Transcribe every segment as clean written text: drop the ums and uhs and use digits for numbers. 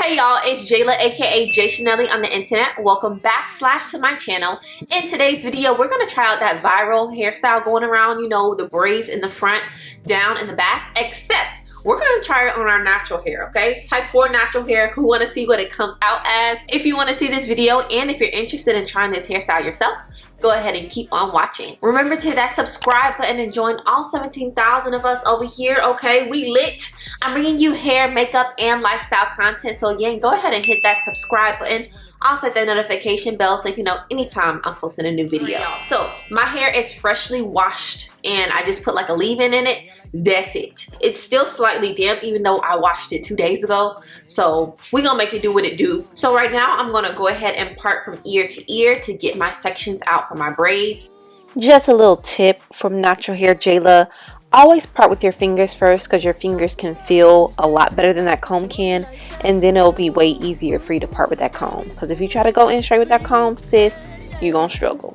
Hey y'all, it's Jaila aka JaiChanellie on the internet. Welcome back to my channel. In today's video, we're gonna try out that viral hairstyle going around, you know, the braids in the front, down in the back, except we're gonna try it on our natural hair, okay? Type 4 natural hair, who wanna see what it comes out as. If you wanna see this video and if you're interested in trying this hairstyle yourself, go ahead and keep on watching. Remember to hit that subscribe button and join all 17,000 of us over here, okay? We lit. I'm bringing you hair, makeup, and lifestyle content. So again, go ahead and hit that subscribe button. Also hit that notification bell so you can know anytime I'm posting a new video. So my hair is freshly washed and I just put like a leave-in in it. That's it. It's still slightly damp even though I washed it 2 days ago. So we're gonna make it do what it do. So right now I'm gonna go ahead and part from ear to ear to get my sections out for my braids. Just a little tip from Natural Hair Jaila. Always part with your fingers first because your fingers can feel a lot better than that comb can, and then it'll be way easier for you to part with that comb, because if you try to go in straight with that comb, sis, you're gonna struggle.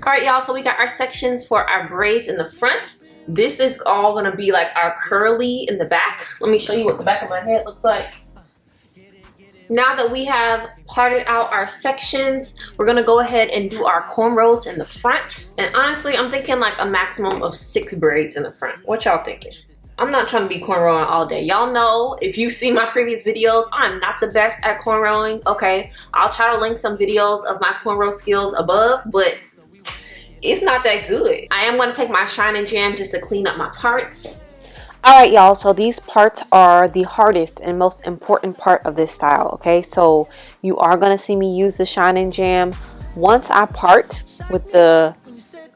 Alright y'all, so we got our sections for our braids in the front. This is all gonna be like our curly in the back. Let me show you what the back of my head looks like. Now that we have parted out our sections, we're gonna go ahead and do our cornrows in the front. And honestly, I'm thinking like a maximum of 6 braids in the front. What y'all thinking? I'm not trying to be cornrowing all day. Y'all know, if you've seen my previous videos, I'm not the best at cornrowing, okay? I'll try to link some videos of my cornrow skills above, but it's not that good. I am gonna take my Shine and Jam just to clean up my parts. Alright y'all, so these parts are the hardest and most important part of this style, okay? So you are going to see me use the Shine and Jam. Once I part with the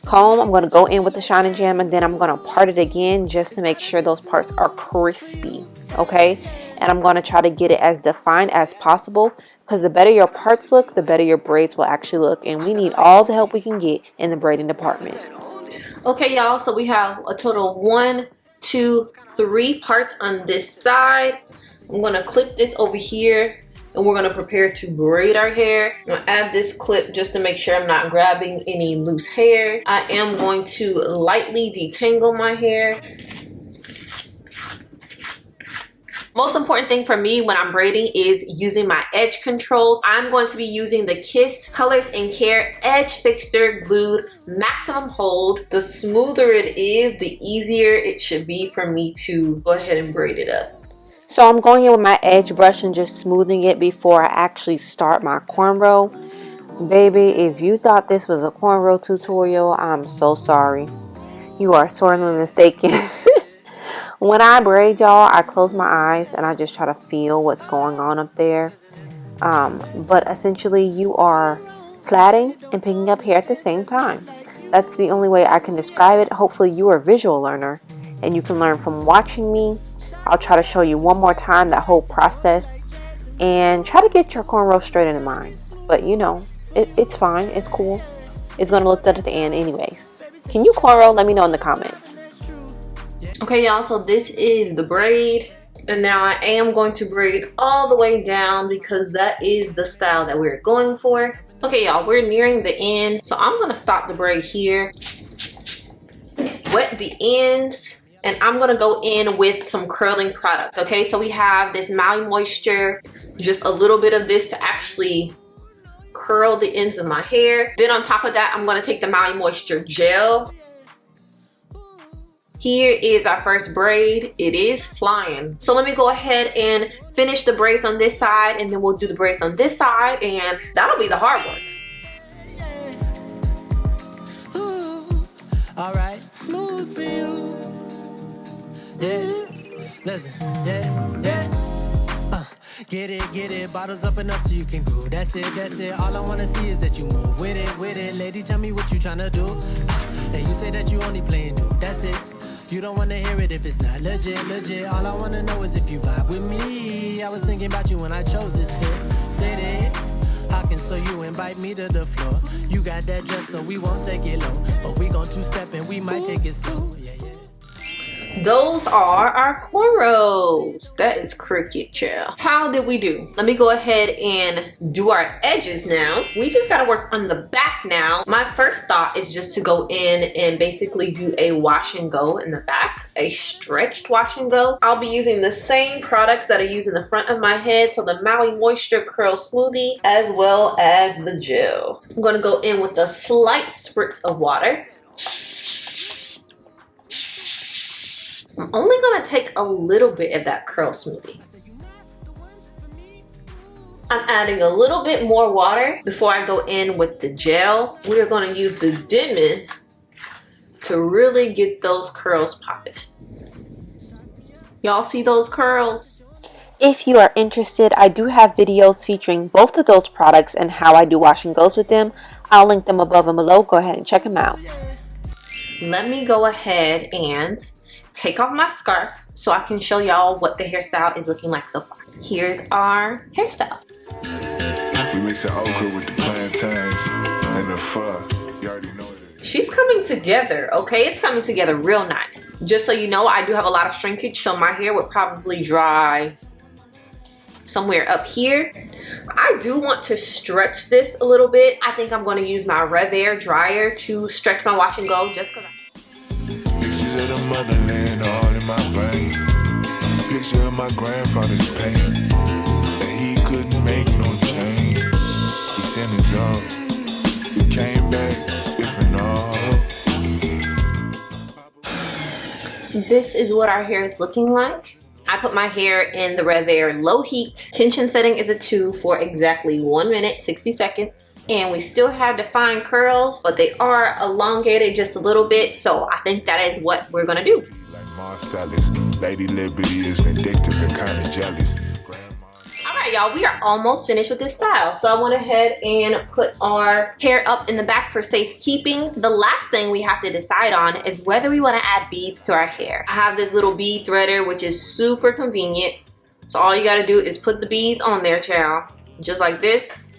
comb, I'm going to go in with the Shine and Jam and then I'm going to part it again just to make sure those parts are crispy, okay? And I'm going to try to get it as defined as possible, because the better your parts look, the better your braids will actually look, and we need all the help we can get in the braiding department. Okay y'all, so we have a total of 1, 2, 3 parts on this side. I'm going to clip this over here and we're going to prepare to braid our hair. I'm going to add this clip just to make sure I'm not grabbing any loose hairs. I am going to lightly detangle my hair. Most important thing for me when I'm braiding is using my edge control. I'm going to be using the Kiss Colors and Care Edge Fixer Glued Maximum Hold. The smoother it is, the easier it should be for me to go ahead and braid it up. So I'm going in with my edge brush and just smoothing it before I actually start my cornrow. Baby, if you thought this was a cornrow tutorial, I'm so sorry. You are sorely mistaken. When I braid, y'all, I close my eyes and I just try to feel what's going on up there. But essentially, you are plaiting and picking up hair at the same time. That's the only way I can describe it. Hopefully, you are a visual learner and you can learn from watching me. I'll try to show you one more time that whole process and try to get your cornrow straight into mine. But you know, it's fine. It's cool. It's going to look good at the end anyways. Can you cornrow? Let me know in the comments. Okay y'all, so this is the braid, and now I am going to braid all the way down because that is the style that we're going for. Okay y'all, we're nearing the end, so I'm gonna stop the braid here, wet the ends, and I'm gonna go in with some curling product. Okay, so we have this Maui Moisture, just a little bit of this to actually curl the ends of my hair. Then on top of that, I'm gonna take the Maui Moisture gel. Here is our first braid. It is flying. So let me go ahead and finish the braids on this side, and then we'll do the braids on this side, and that'll be the hard work. All right, smooth for you. Yeah, listen, yeah. Get it, bottles up and up so you can groove. That's it. All I wanna see is that you move with it. Lady, tell me what you tryna do. And you say that you only playing new. That's it. You don't wanna hear it if it's not legit. All I wanna know is if you vibe with me. I was thinking about you when I chose this fit. Said it, how can so you invite me to the floor? You got that dress so we won't take it low, but we gon' two-step and we might take it slow. Yeah. Those are our cornrows. That is cricket, child. How did we do? Let me go ahead and do our edges now. We just gotta work on the back now. My first thought is just to go in and basically do a wash and go in the back, a stretched wash and go. I'll be using the same products that I use in the front of my head, so the Maui Moisture Curl Smoothie as well as the gel. I'm gonna go in with a slight spritz of water. I'm only gonna take a little bit of that curl smoothie. I'm adding a little bit more water before I go in with the gel. We are gonna use the Denman to really get those curls popping. Y'all see those curls? If you are interested, I do have videos featuring both of those products and how I do wash and goes with them. I'll link them above and below. Go ahead and check them out. Let me go ahead and take off my scarf so I can show y'all what the hairstyle is looking like so far. Here's our hairstyle. We mix the okra with the plantains and the pho. You already know it. She's coming together, okay? It's coming together real nice. Just so you know, I do have a lot of shrinkage, so my hair would probably dry somewhere up here. I do want to stretch this a little bit. I think I'm going to use my Rev Air dryer to stretch my wash and go just because Pictures of the motherland all in my brain. Picture of my grandfather's pain. And he couldn't make no change. We sent his all. We came back different all. this is what our hair is looking like. I put my hair in the Rev Air low heat. Tension setting is a 2 for exactly 1 minute, 60 seconds. And we still have defined curls, but they are elongated just a little bit. So I think that is what we're gonna do. Like Marcellus, Lady Liberty is vindictive and kind of jealous. Alright y'all, we are almost finished with this style. So I went ahead and put our hair up in the back for safekeeping. The last thing we have to decide on is whether we want to add beads to our hair. I have this little bead threader, which is super convenient. So all you got to do is put the beads on there, child. Just like this.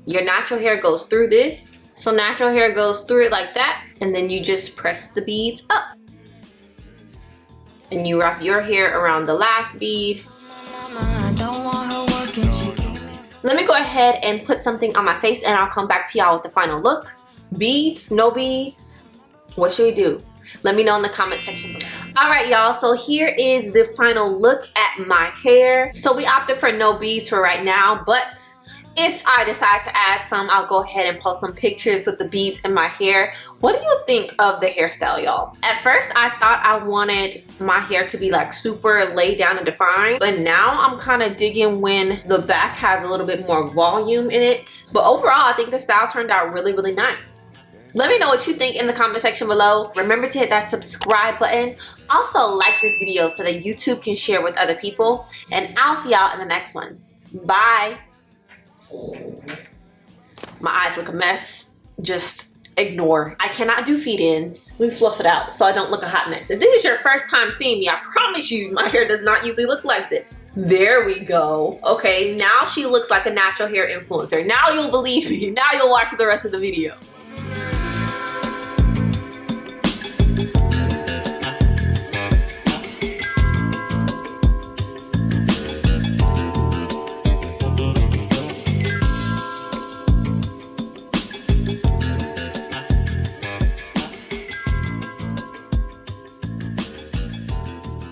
Your natural hair goes through this. So natural hair goes through it like that. And then you just press the beads up. And you wrap your hair around the last bead. Let me go ahead and put something on my face and I'll come back to y'all with the final look. Beads, no beads, what should we do? Let me know in the comment section below. Alright y'all, so here is the final look at my hair. So we opted for no beads for right now, but if I decide to add some, I'll go ahead and post some pictures with the beads in my hair. What do you think of the hairstyle, y'all? At first, I thought I wanted my hair to be like super laid down and defined, but now I'm kind of digging when the back has a little bit more volume in it. But overall, I think the style turned out really, really nice. Let me know what you think in the comment section below. Remember to hit that subscribe button. Also, like this video so that YouTube can share with other people. And I'll see y'all in the next one. Bye. My eyes look a mess. Just ignore. I cannot do feed ins. Let me fluff it out so I don't look a hot mess. If this is your first time seeing me, I promise you my hair does not usually look like this. There we go. Okay, now she looks like a natural hair influencer. Now you'll believe me. Now you'll watch the rest of the video.